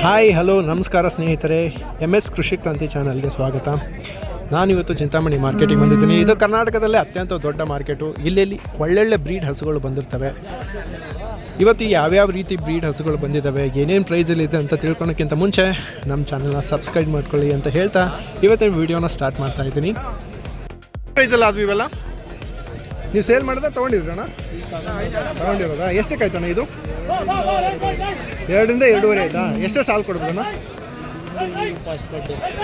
Hi hello ನಮಸ್ಕಾರ ಸ್ನೇಹಿತರೆ, MS ಕೃಷಿ ಕ್ರಾಂತಿ ಚಾನಲ್ಗೆ ಸ್ವಾಗತ. ನಾನಿವತ್ತು ಚಿಂತಾಮಣಿ ಮಾರ್ಕೆಟಿಗೆ ಬಂದಿದ್ದೀನಿ. ಇದು ಕರ್ನಾಟಕದಲ್ಲೇ ಅತ್ಯಂತ ದೊಡ್ಡ ಮಾರ್ಕೆಟು. ಇಲ್ಲಿ ಒಳ್ಳೊಳ್ಳೆ ಬ್ರೀಡ್ ಹಸುಗಳು ಬಂದಿರ್ತವೆ. ಇವತ್ತು ಯಾವ್ಯಾವ ರೀತಿ ಬ್ರೀಡ್ ಹಸುಗಳು ಬಂದಿದ್ದಾವೆ, ಏನೇನು ಪ್ರೈಸಲ್ಲಿದೆ ಅಂತ ತಿಳ್ಕೊಳೋಕ್ಕಿಂತ ಮುಂಚೆ ನಮ್ಮ ಚಾನಲ್ನ ಸಬ್ಸ್ಕ್ರೈಬ್ ಮಾಡ್ಕೊಳ್ಳಿ ಅಂತ ಹೇಳ್ತಾ ಇವತ್ತಿನ ವೀಡಿಯೋನ ಸ್ಟಾರ್ಟ್ ಮಾಡ್ತಾ ಇದ್ದೀನಿ. ಪ್ರೈಸಲ್ಲಿ ಆದ್ವಿ ಇವೆಲ್ಲ ನೀವು ಸೇಲ್ ಮಾಡಿದ್ರೆ ತೊಗೊಂಡಿದ್ರಣ್ಣ? ತೊಗೊಂಡಿರೋದಾ? ಎಷ್ಟಕ್ಕೆ ಆಯ್ತಣ್ಣ ಇದು? 2 ರಿಂದ 2.5 ಆಯ್ತಾ? ಎಷ್ಟು ಸಾಲು ಕೊಡ್ಬೋದಣ್ಣ?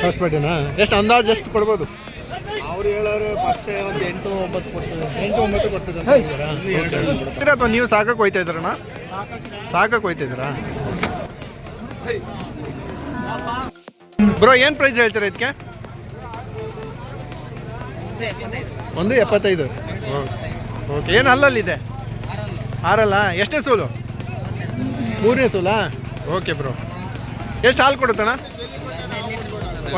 ಫಸ್ಟ್ ಬಡ್ಡಿನಾ? ಎಷ್ಟು ಅಂದಾಜು ಎಷ್ಟು ಕೊಡ್ಬೋದು? ಅವ್ರು ಹೇಳೋರು ಫಸ್ಟೇ ಒಂದು 8-9 ಕೊಡ್ತದೆ. 8-9 ಕೊಡ್ತದೆ ಅಥವಾ ನೀವು ಸಾಕಕ್ಕೆ ಹೋಯ್ತಾ ಇದ್ದೀರಣ್ಣ? ಸಾಕಕ್ಕೆ ಹೋಯ್ತಾ ಇದ್ದೀರಾ? ಬ್ರೋ ಏನು ಪ್ರೈಸ್ ಹೇಳ್ತೀರಾ ಇದಕ್ಕೆ? 1.75. ಓಕೆ. ಏನು ಅಲ್ಲಲ್ಲಿದೆ? 6 ಎಷ್ಟನೇ ಸೂಲು? 3ನೇ ಸೂಲಾ? Okay bro. ಎಷ್ಟು ಹಾಲು ಕೊಡುತ್ತಣ್ಣ?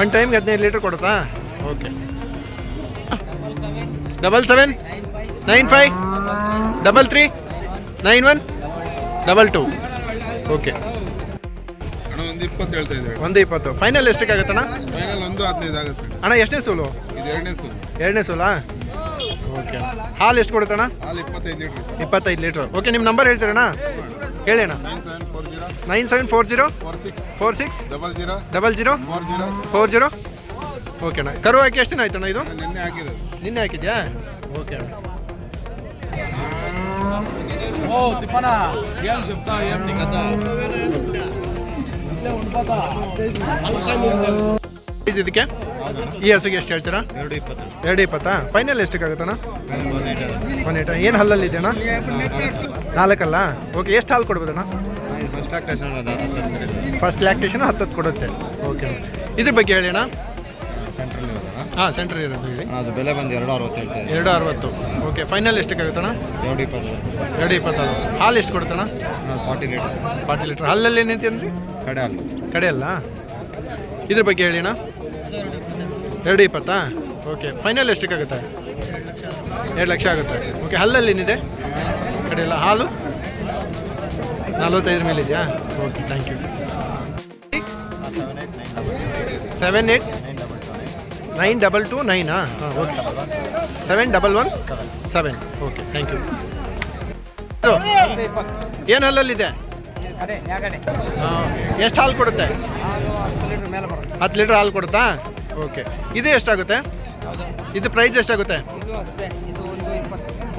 1 ಟೈಮ್ಗೆ 15 ಲೀಟ್ರ್ ಕೊಡುತ್ತಾ? ಓಕೆ. 77 95 33 91 22. ಓಕೆ. ಒಂದು 20 ಹೇಳ್ತಾ ಇದ್ದಾರೆ. 1.20. ಫೈನಲ್ ಎಷ್ಟಕ್ಕೆ ಆಗುತ್ತಣ್ಣ? ಫೈನಲ್ 1.15 ಆಗುತ್ತೆ ಅಣ್ಣ. ಎಷ್ಟನೇ ಸೂಲು? ಇದು 2ನೇ ಸೂಲು. 2ನೇ ಸೂಲಾ? ಓಕೆ. ಹಾಲು ಎಷ್ಟು ಕೊಡುತ್ತಣ್ಣ? ಹಾಲು 25 ಲೀಟ್ರ್. 25 ಲೀಟ್ರ್. ಓಕೆ. ನಿಮ್ಮ ನಂಬರ್ ಹೇಳ್ತೀರಣ್ಣ? ಹೇಳಿ ಅಣ್ಣ. 9740 46 00 40. ಓಕೆ ಅಣ್ಣ. ಕರು ಹಾಕಿ ಎಷ್ಟು ದಿನ ಆಯ್ತಣ್ಣ ಇದು? ನಿನ್ನೆ ಹಾಕಿರೋದು. ನಿನ್ನೆ ಹಾಕಿದ್ಯಾ? ಓಕೆ ಅಣ್ಣ. ಇದಕ್ಕೆ ಈ ಹಸುಗೆ ಎಷ್ಟು ಹೇಳ್ತೀರಾ? 2.20. ಫೈನಲ್ ಎಷ್ಟಕ್ಕಾಗುತ್ತಣ್ಣ? 1.8. ಏನು ಹಲ್ಲಲ್ಲಿ ಇದೆಯಣ್ಣ? 4 ಓಕೆ. ಎಷ್ಟು ಹಾಲು ಕೊಡ್ಬೋದಣ್ಣ? ಫಸ್ಟ್ ಲ್ಯಾಕ್ಟೇಷನ್ 10 ಕೊಡುತ್ತೆ. ಓಕೆ. ಇದ್ರ ಬಗ್ಗೆ ಹೇಳಿ ಅಣ್ಣ. ಹಾಂ, ಸೆಂಟ್ರಲ್ ಇರೋದು ಹೇಳಿ. ಅದು ಬೆಲೆ ಬಂದು 2.60 ಹೇಳ್ತಾ ಇದೆ. 2.60. ಓಕೆ. ಫೈನಲ್ ಎಷ್ಟಕ್ಕಾಗುತ್ತಣ್ಣ? 2.20. ಹಾಲು ಎಷ್ಟು ಕೊಡುತ್ತಣ್ಣ? 40 ಲೀಟರ್. 40 ಲೀಟ್ರ್. ಹಾಲಲ್ಲಿ ಏನೈತಿ ಅಂದ್ರಿ? ಕಡೆ ಹಾಲು. ಕಡೆ ಅಲ್ಲ. ಇದ್ರ ಬಗ್ಗೆ ಹೇಳಿ ಅಣ್ಣ. 2.20. ಓಕೆ. ಫೈನಲ್ ಎಷ್ಟಕ್ಕಾಗುತ್ತೆ? 2 ಲಕ್ಷ ಆಗುತ್ತೆ. ಓಕೆ. ಹಲ್ಲಲ್ಲಿ ಏನಿದೆ? ಕಡೆ ಎಲ್ಲ. ಹಾಲು 45 ಮೇಲೆ ಇದೆಯಾ? ಓಕೆ. Thank you. 78 922 9. ಹಾಂ, ಓಕೆ. 7117. ಓಕೆ. Thank you. ಏನು ಹಲ್ಲಲ್ಲಿದೆ? ಎಷ್ಟು ಹಾಲು ಕೊಡುತ್ತೆ? 10 ಲೀಟ್ರ್ ಹಾಲು ಕೊಡುತ್ತಾ? ಓಕೆ. ಇದು ಎಷ್ಟಾಗುತ್ತೆ? ಇದು ಪ್ರೈಸ್ ಎಷ್ಟಾಗುತ್ತೆ?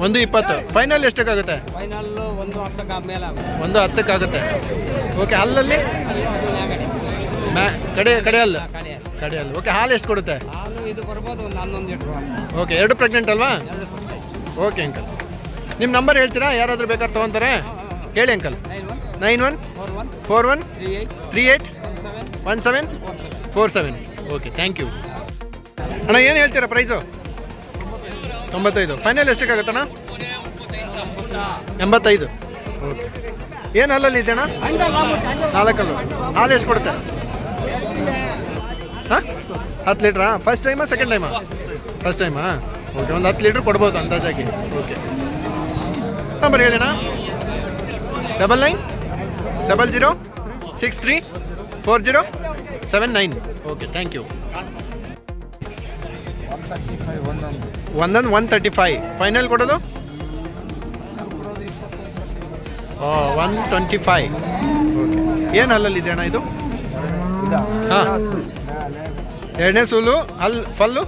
1.20. ಫೈನಲ್ ಎಷ್ಟಕ್ಕಾಗುತ್ತೆ? 1.10 ಓಕೆ. ಹಲ್ಲಲ್ಲಿ ಕಡೆ ಹಲ್ಲು. ಓಕೆ. ಹಾಲು ಎಷ್ಟು ಕೊಡುತ್ತೆ? ಓಕೆ. 2 ಪ್ರೆಗ್ನೆಂಟ್ ಅಲ್ವಾ? Okay uncle. ನಿಮ್ಮ ನಂಬರ್ ಹೇಳ್ತೀರಾ? ಯಾರಾದರೂ ಬೇಕಾದ್ರೆ ತೊಗೊತಾರೆ? ಹೇಳಿ ಅಂಕಲ್. 91 41 38 1747. ಓಕೆ. ಥ್ಯಾಂಕ್ ಯು ಅಣ್ಣ. ಏನು ಹೇಳ್ತೀರಾ ಪ್ರೈಸು? 95. ಫೈನಲ್ ಎಷ್ಟಕ್ಕಾಗತ್ತಣ್ಣ? 85. ಓಕೆ. ಏನು ಹಲ್ಲಲ್ಲಿ ಇದೆ ಅಣ್ಣ? 4 ಹಾಲು ಎಷ್ಟು ಕೊಡುತ್ತೆ? ಹಾಂ, 10 ಲೀಟ್ರಾ? ಫಸ್ಟ್ ಟೈಮಾ ಸೆಕೆಂಡ್ ಟೈಮಾ? ಫಸ್ಟ್ ಟೈಮಾ? ಓಕೆ. ಒಂದು 10 ಲೀಟ್ರ್ ಕೊಡ್ಬೋದು ಅಂದಾಜಾಗಿ. ಓಕೆ. ನಂಬರ್ ಹೇಳಿ ಅಣ್ಣ. 99 00 63 40 79. ಓಕೆ. Thank you. 135. ಫೈನಲ್ ಕೊಡೋದು? 125. ಓಕೆ. ಏನು ಹಲ್ಲಲ್ಲಿದೆ ಅಣ್ಣ ಇದು? ಹಾಂ, 2ನೇ ಸೂಲು. ಫಲ್ಲು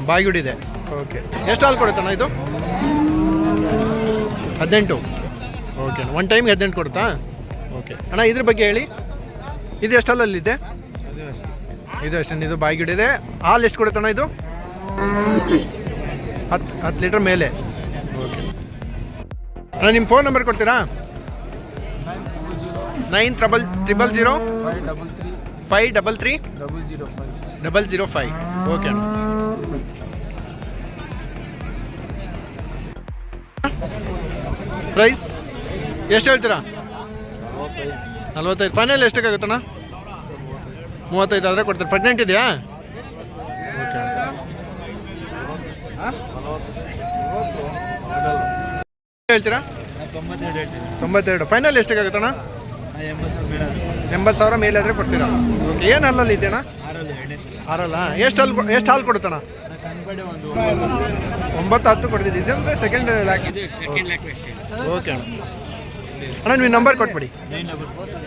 ಬಾಗಿಡಿದೆ. ಓಕೆ. ಎಷ್ಟು ಹಾಲು ಕೊಡುತ್ತಣ್ಣ ಇದು? 18. ಓಕೆ. 1 ಟೈಮ್ಗೆ 18 ಕೊಡುತ್ತಾ? ಓಕೆ ಅಣ್ಣ. ಇದ್ರ ಬಗ್ಗೆ ಹೇಳಿ. ಇದು ಎಷ್ಟು ಹಾಲಲ್ಲಿದೆ? ಇದು ಅಷ್ಟೇ. ಇದು ಬಾಯಿಗಿಡಿದೆ. ಹಾಲು ಎಷ್ಟು ಕೊಡುತ್ತಣ್ಣ ಇದು? 10 ಲೀಟ್ರ್ ಮೇಲೆ. ಓಕೆ ಅಣ್ಣ. ನಿಮ್ಮ ಫೋನ್ ನಂಬರ್ ಕೊಡ್ತೀರಾ? 900 533 005. ಓಕೆ ಅಣ್ಣ. ಪ್ರೈಸ್ ಎಷ್ಟು ಹೇಳ್ತೀರಾ? 45. ಫೈನಲ್ ಎಷ್ಟಕ್ಕಾಗುತ್ತಣ್ಣ? 35 ಆದರೆ ಕೊಡ್ತೀರಾ? ಪ್ರೆಗ್ನೆಂಟ್ ಇದೆಯಾ? ಓಕೆ. ಹೇಳ್ತೀರಾ? 92 ಫೈನಲ್ ಎಷ್ಟಾಗುತ್ತಣ್ಣ? 80,000 ಮೇಲೆ ಆದರೆ ಕೊಡ್ತೀರಾ. ಓಕೆ, ಏನು ಹಲ್ಲಲ್ಲಿ ಇದೆಯಣ್ಣ? ಆರಲ್ಲ. ಎಷ್ಟು ಹಾಲು ಕೊಡುತ್ತಣ್ಣ? 9-10 ಕೊಡ್ತಿದ್ದು. ಇದಂದರೆ ಸೆಕೆಂಡ್ ಲ್ಯಾಕ್. ಓಕೆ ಅಣ್ಣ. ಅಣ್ಣ ನೀವು ನಂಬರ್ ಕೊಟ್ಬಿಡಿ.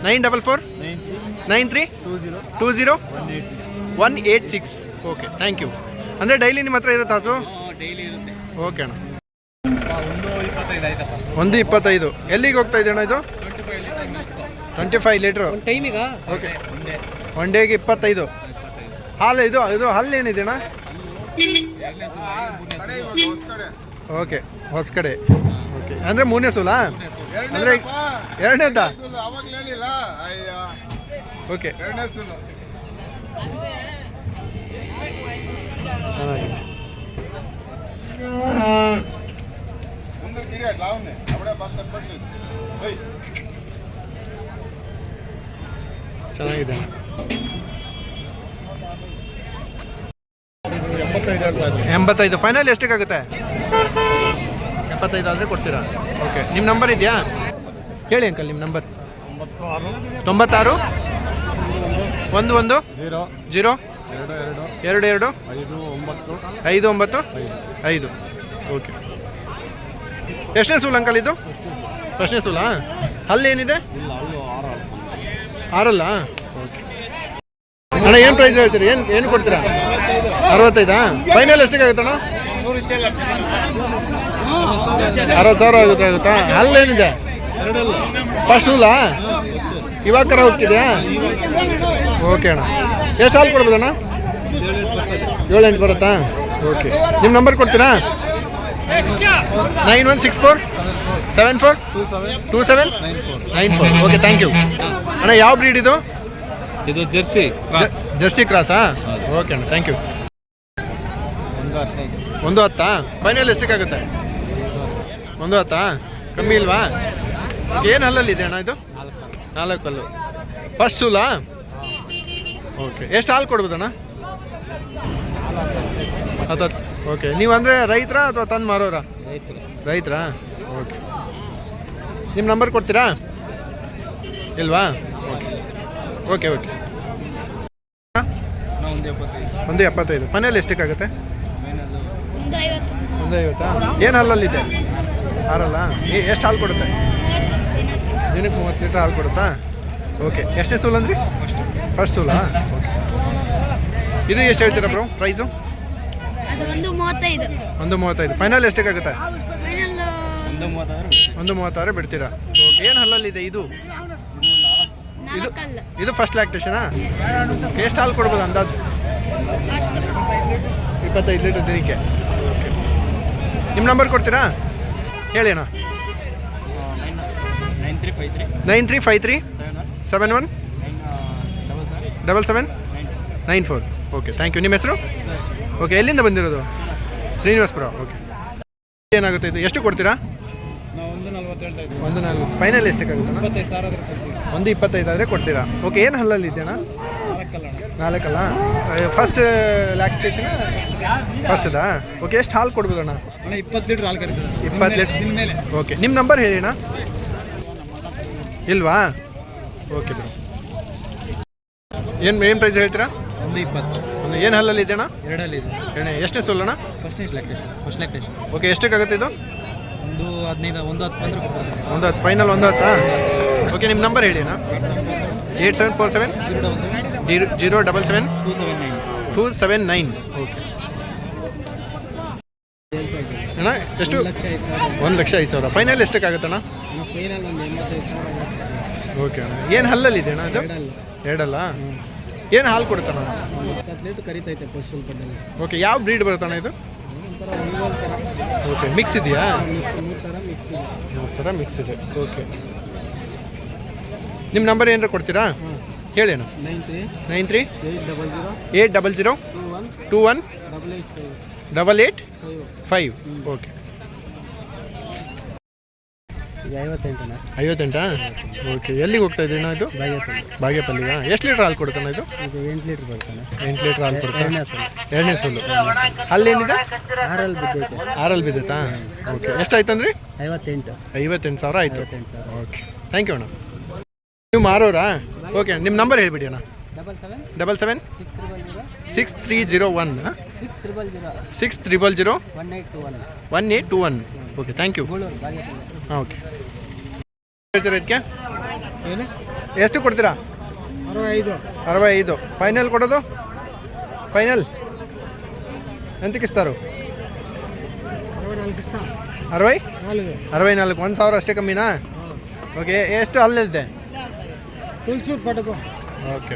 944-93-20-186. Okay, thank you. ಅಂದರೆ ಡೈಲಿ ನಿಮ್ಮ ಹತ್ರ ಇರುತ್ತೆ ಹಸು? ಓಕೆ ಅಣ್ಣ. 1.25. ಎಲ್ಲಿಗೆ ಹೋಗ್ತಾ ಇದೆ ಅಣ್ಣ ಇದು? 25 ಲೀಟ್ರು ಟೈಮಿಗ. ಓಕೆ, ಒನ್ ಡೇಗೆ 25 ಹಾಲು. ಇದು ಹಾಲು ಏನಿದೆ ಅಣ್ಣ? ಓಕೆ, ಹೊಸ ಕಡೆ. ಓಕೆ, ಅಂದರೆ 3ನೇ ಸೂಲ? ಅಂದರೆ 2ನೇದ? ಓಕೆ, ಚೆನ್ನಾಗಿದೆ. ಚೆನ್ನಾಗಿದೆ. 85. ಫೈನಲ್ ಎಷ್ಟಕ್ಕಾಗುತ್ತೆ? 75 ಆದರೆ ಕೊಡ್ತೀರಾ. ಓಕೆ, ನಿಮ್ಮ ನಂಬರ್ ಇದೆಯಾ? ಹೇಳಿ ಅಂಕಲ್, ನಿಮ್ಮ ನಂಬರ್. 96 11 0 22 59 5. ಓಕೆ, ಎಷ್ಟನೇ ಸೂಲ್ ಅಂಕಲ್ ಇದು? ಫಸ್ಟ್ನೇ ಸೂಲಾ? ಅಲ್ಲಿ ಏನಿದೆ? ಆರಲ್ಲ. ಓಕೆ ಅಣ್ಣ, ಏನು ಪ್ರೈಸ್ ಹೇಳ್ತೀರಿ? ಏನು ಕೊಡ್ತೀರಾ? 65. ಫೈನಲ್ ಎಷ್ಟಕ್ಕಾಗುತ್ತಣ್ಣ? 60,000 ಆಗುತ್ತಾ? ಅಲ್ಲೇನಿದೆ? ಫಸ್ಟ್ ಸೂಲಾ? ಇವಾಗ ಕರ ಹೋಗ್ತಿದ್ಯಾ? ಓಕೆ ಅಣ್ಣ. ಎಷ್ಟು ಹಾಲು ಕೊಡ್ಬೋದಣ್ಣ? 7-8 ಬರುತ್ತಾ? ಓಕೆ, ನಿಮ್ಮ ನಂಬರ್ ಕೊಡ್ತೀರಾ? 9164742794. ಓಕೆ, ಥ್ಯಾಂಕ್ ಯು ಅಣ್ಣ. ಯಾವ ಬ್ರೀಡ್ ಇದು? ಇದು ಜರ್ಸಿ ಕ್ರಾಸಾ? ಓಕೆ ಅಣ್ಣ, ಥ್ಯಾಂಕ್ ಯು. 110. ಫೈನಲ್ ಎಷ್ಟಕ್ಕಾಗುತ್ತೆ? 110. ಕಮ್ಮಿ ಇಲ್ವಾ? ಏನು ಹಲ್ಲಲ್ಲಿ ಇದೆ ಅಣ್ಣ ಇದು? 4 ಹಲ್ಲು. ಫಸ್ಟ್ ಸೂಲಾ? ಓಕೆ, ಎಷ್ಟು ಹಾಲು ಕೊಡ್ಬೋದಣ್ಣ? 10. ಓಕೆ, ನೀವು ಅಂದರೆ ರೈತರಾ ಅಥವಾ ತಂದು ಮಾರೋರಾ? ರೈತರಾ? ಓಕೆ, ನಿಮ್ಮ ನಂಬರ್ ಕೊಡ್ತೀರಾ? ಇಲ್ವಾ? Okay okay okay. 175. ಫೈನಲ್ ಎಷ್ಟಕ್ಕಾಗುತ್ತೆ? 150. ಏನು ಹಾಲಲ್ಲಿದೆ? ಹಾಲಲ್ಲ. ಎಷ್ಟು ಹಾಲು ಕೊಡುತ್ತೆ? ದಿನಕ್ಕೆ 30 ಲೀಟ್ರ್ ಹಾಲು ಕೊಡುತ್ತಾ? ಓಕೆ, ಎಷ್ಟನೇ ಸೂಲ್ ಅಂದ್ರಿ? ಫಸ್ಟ್ ಸೂಲಾ? ಓಕೆ, ಇದು ಎಷ್ಟು ಹೇಳ್ತೀರಾ ಬ್ರೋ ಪ್ರೈಸು? 135. ಫೈನಲ್ ಎಷ್ಟಕ್ಕಾಗುತ್ತೆ? 136 ಬಿಡ್ತೀರಾ. ಓಕೆ, ಏನು ಹಲ್ಲಲ್ಲಿದೆ ಇದು? ಇದು ಫಸ್ಟ್ ಲ್ಯಾಕ್ಟೇಷನಾ? ಎಷ್ಟು ಹಾಲು ಕೊಡ್ಬೋದು ಅಂದಾಜು? 25 ಲೀಟರ್ ದಿನಕ್ಕೆ. ಓಕೆ, ನಿಮ್ಮ ನಂಬರ್ ಕೊಡ್ತೀರಾ? ಹೇಳಿ ಅಣ್ಣ. 9353 71 7794. Okay, thank you. ನಿಮ್ಮ ಹೆಸರು? ಓಕೆ, ಎಲ್ಲಿಂದ ಬಂದಿರೋದು? ಶ್ರೀನಿವಾಸಪುರ. ಓಕೆ, ಏನಾಗುತ್ತೆ ಇದು? ಎಷ್ಟು ಕೊಡ್ತೀರಾ? 140. ಫೈನಲ್ ಎಷ್ಟಕ್ಕಾಗುತ್ತೆ? 125 ಆದರೆ ಕೊಡ್ತೀರಾ. ಓಕೆ, ಏನು ಹಲ್ಲಲ್ಲಿ ಇದೆಯಣ್ಣ? 4 ಫಸ್ಟ್ ಲ್ಯಾಕ್ಟೇಷನ್ ಫಸ್ಟ್ದಾ? ಓಕೆ, ಎಷ್ಟು ಹಾಲು ಕೊಡ್ಬೋದಣ್ಣ? 20 ಲೀಟ್ರ್ ಹಾಲು ಕರೀತದೆ. 20 ಲೀಟ್ರ್ ಮೇಲೆ. ಓಕೆ, ನಿಮ್ಮ ನಂಬರ್ ಹೇಳಿ ಅಣ್ಣ. ಇಲ್ವಾ? Okay bro. ಏನು ಪ್ರೈಸ್ ಹೇಳ್ತೀರಾ? 120. ಏನು ಹಲ್ಲಲ್ಲಿ ಇದೆಯಣ್ಣ? 2 ಹಲ್ಲು ಇದೆ. ಎಷ್ಟನೇ ಸೋಲಣ್ಣ? First lactation. ಓಕೆ, ಎಷ್ಟಕ್ಕಾಗುತ್ತೆ ಇದು? 110 ಬಂದರೆ ಕೊಡ್ಬೋದು. 110. ಫೈನಲ್ 110. ಓಕೆ, ನಿಮ್ಮ ನಂಬರ್ ಹೇಳಿ ಅಣ್ಣ. 8747 077 279. ಓಕೆ ಅಣ್ಣ, ಎಷ್ಟು? 1,05,000. ಫೈನಲ್ ಎಷ್ಟಕ್ಕಾಗುತ್ತಣ್ಣ? ಫೈನಲ್ ಒಂದು 85,000. ಓಕೆ ಅಣ್ಣ. ಏನು ಹಲ್ಲಲ್ಲಿ ಇದೆ ಅಣ್ಣ ಇದು? 2 ಹಲ್ಲ. ಏನು ಹಾಲು ಕೊಡ್ತಾನ? 20 ಲೀಟ್ರ್ ಕರಿತೈತೆ ಫಸ್ಟ್ ಸ್ವಲ್ಪ. ಓಕೆ, ಯಾವ ಬ್ರೀಡ್ ಬರುತ್ತಣ್ಣ ಇದು? ಒಂಥರ ಒಲಿವಲ್ ಥರ. ಓಕೆ, ಮಿಕ್ಸ್ ಇದೆಯಾ? 3 ಥರ ಮಿಕ್ಸ್ ಇದೆ. 3 ಥರ ಮಿಕ್ಸ್ ಇದೆ. ಓಕೆ, ನಿಮ್ಮ ನಂಬರ್ ಏನಾರು ಕೊಡ್ತೀರಾ? ಹೇಳಿ ಅಣ್ಣ. 93 800 21 885. ಓಕೆ, 58. ಓಕೆ, ಎಲ್ಲಿಗೆ ಹೋಗ್ತಾ ಇದ್ದೀವಿ ಅಣ್ಣ ಇದು? ಬಾಗೇಪಲ್ಲಿಗ. ಎಷ್ಟು ಲೀಟ್ರ್ ಹಾಲು ಕೊಡ್ತಾನೆ ಇದು? 8 ಲೀಟ್ರ್ ಬರ್ತಾನೆ. 8 ಲೀಟ್ರ್ ಹಾಲು ಕೊಡ್ತಾನೆ. ಎರಡನೇ ಸೋಲು. ಅಲ್ಲೇನಿದೆ? 6 ಬಿದ್ದೈತಾ? ಓಕೆ, ಎಷ್ಟಾಯ್ತು ಅಂದ್ರಿ? 58,000 ಆಯಿತು. ಓಕೆ, ಥ್ಯಾಂಕ್ ಯು ಅಣ್ಣ. ನೀವು ಮಾರೋರಾ? ಓಕೆ, ನಿಮ್ಮ ನಂಬರ್ ಹೇಳ್ಬಿಡಿ ಅಣ್ಣ. 77 77 601 6300 1821 1821. Okay, thank you. Goluru Bagepalli. ಹಾಂ, ಓಕೆ. ಹೇಳ್ತೀರಾ ಇದಕ್ಕೆ ಏನು ಎಷ್ಟು ಕೊಡ್ತೀರಾ? 65 ಫೈನಲ್ ಕೊಡೋದು? ಫೈನಲ್ ಎಂತಕ್ಕೆ ಇಸ್ತಾರು? 64. 1,000 ಅಷ್ಟೇ ಕಮ್ಮಿನಾ? ಓಕೆ, ಎಷ್ಟು ಅಲ್ಲಿದೆ? ತುಲ್ಸೂರು ಪಟಕು. ಓಕೆ.